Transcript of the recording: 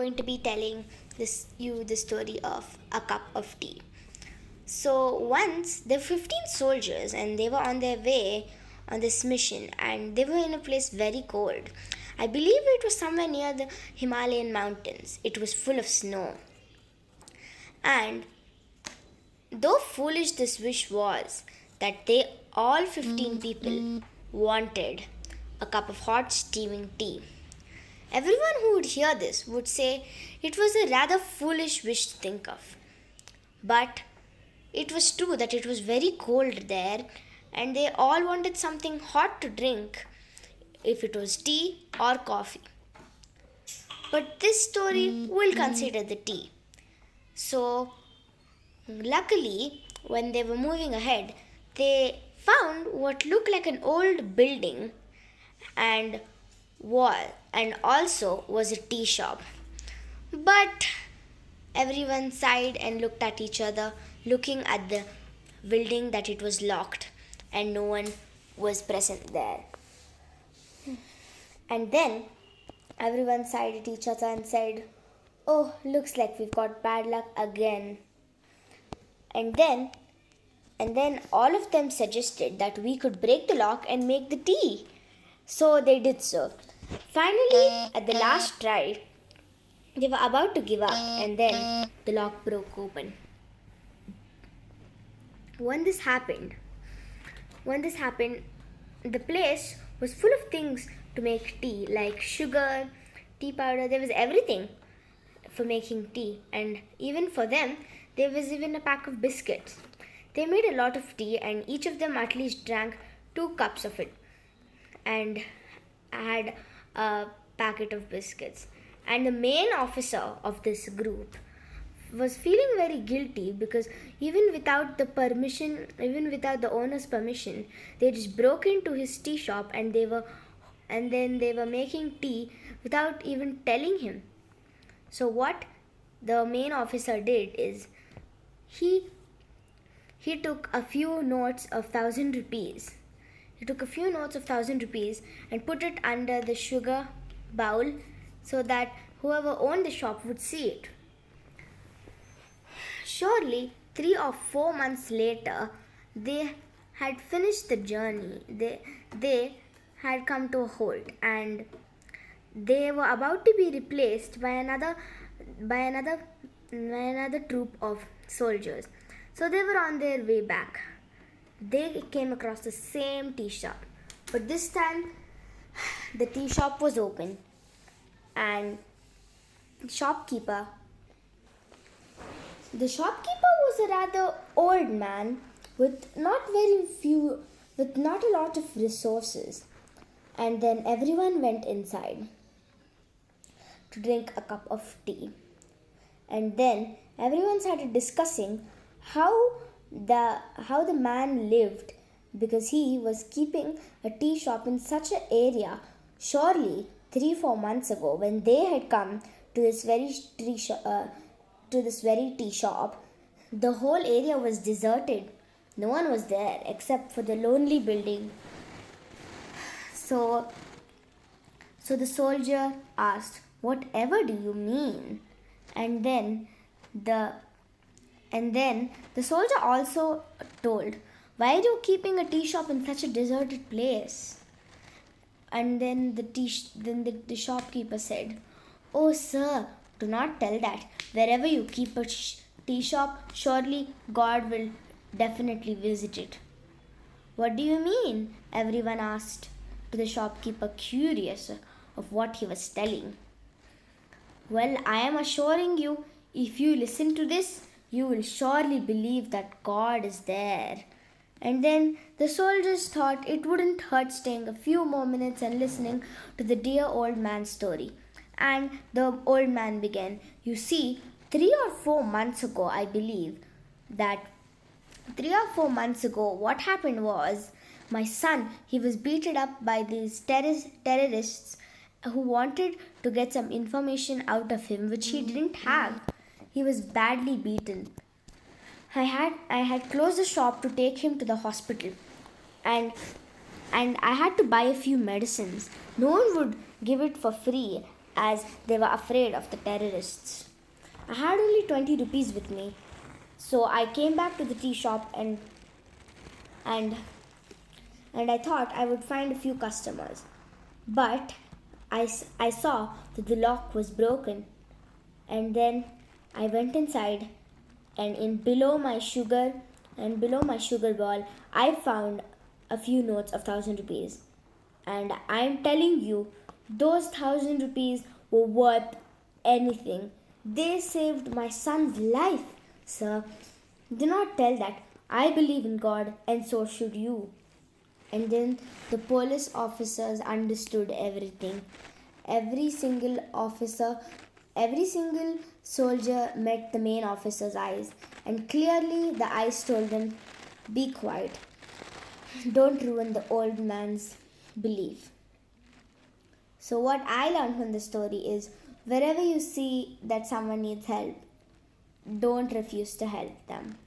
going to be telling the story of a cup of tea. So once there were 15 soldiers and they were on their way on this mission and they were in a place very cold. I believe it was somewhere near the Himalayan mountains. It was full of snow. And though foolish this wish was, that they all 15 people wanted a cup of hot steaming tea. Everyone who would hear this would say it was a rather foolish wish to think of. But it was true that it was very cold there and they all wanted something hot to drink, if it was tea or coffee. But this story will consider the tea. So, luckily, when they were moving ahead, they found what looked like an old building and wall, and also was a tea shop. But everyone sighed and looked at each other, looking at the building that it was locked and no one was present there. And then everyone sighed at each other and said, "Oh, looks like we've got bad luck again." And then all of them suggested that we could break the lock and make the tea. So they did so. Finally, at the last try, they were about to give up and then the lock broke open. When this happened, the place was full of things to make tea, like sugar, tea powder. There was everything for making tea, and even for them, there was even a pack of biscuits. They made a lot of tea, and each of them at least drank 2 cups of it and had a packet of biscuits. And the main officer of this group was feeling very guilty because even without the owner's permission, they just broke into his tea shop and then they were making tea without even telling him. So what the main officer did is he took a few notes of 1,000 rupees. He took a few notes of 1,000 rupees and put it under the sugar bowl so that whoever owned the shop would see it. Surely, 3 or 4 months later, they had finished the journey. They had come to a halt and they were about to be replaced by another troop of soldiers. So they were on their way back. They came across the same tea shop, but this time the tea shop was open and the shopkeeper was a rather old man with not a lot of resources. And then everyone went inside to drink a cup of tea. And then everyone started discussing how the man lived, because he was keeping a tea shop in such an area. Surely 3-4 months ago, when they had come to this very tea shop, the whole area was deserted. No one was there except for the lonely building. So the soldier asked, "Whatever do you mean?" And then the soldier also told, "Why are you keeping a tea shop in such a deserted place?" And then the shopkeeper said, "Oh sir, do not tell that. Wherever you keep a tea shop, surely God will definitely visit it." "What do you mean?" everyone asked to the shopkeeper, curious of what he was telling. "Well, I am assuring you, if you listen to this, you will surely believe that God is there." And then the soldiers thought it wouldn't hurt staying a few more minutes and listening to the dear old man's story. And the old man began, "You see, 3 or 4 months ago, I believe that 3 or 4 months ago, what happened was my son, he was beaten up by these terrorists who wanted to get some information out of him, which he didn't have. He was badly beaten. I had closed the shop to take him to the hospital, and I had to buy a few medicines. No one would give it for free, as they were afraid of the terrorists. I had only 20 rupees with me, so I came back to the tea shop and and I thought I would find a few customers. But I saw that the lock was broken, and then I went inside, and in below my sugar ball I found a few notes of 1,000 rupees. And I'm telling you, those 1,000 rupees were worth anything. They saved my son's life, sir. Do not tell that. I believe in God, and so should you. And then the police officers understood everything. Every single officer, every single soldier met the main officer's eyes, and clearly the eyes told them, "Be quiet. Don't ruin the old man's belief." So, what I learned from the story is wherever you see that someone needs help, don't refuse to help them.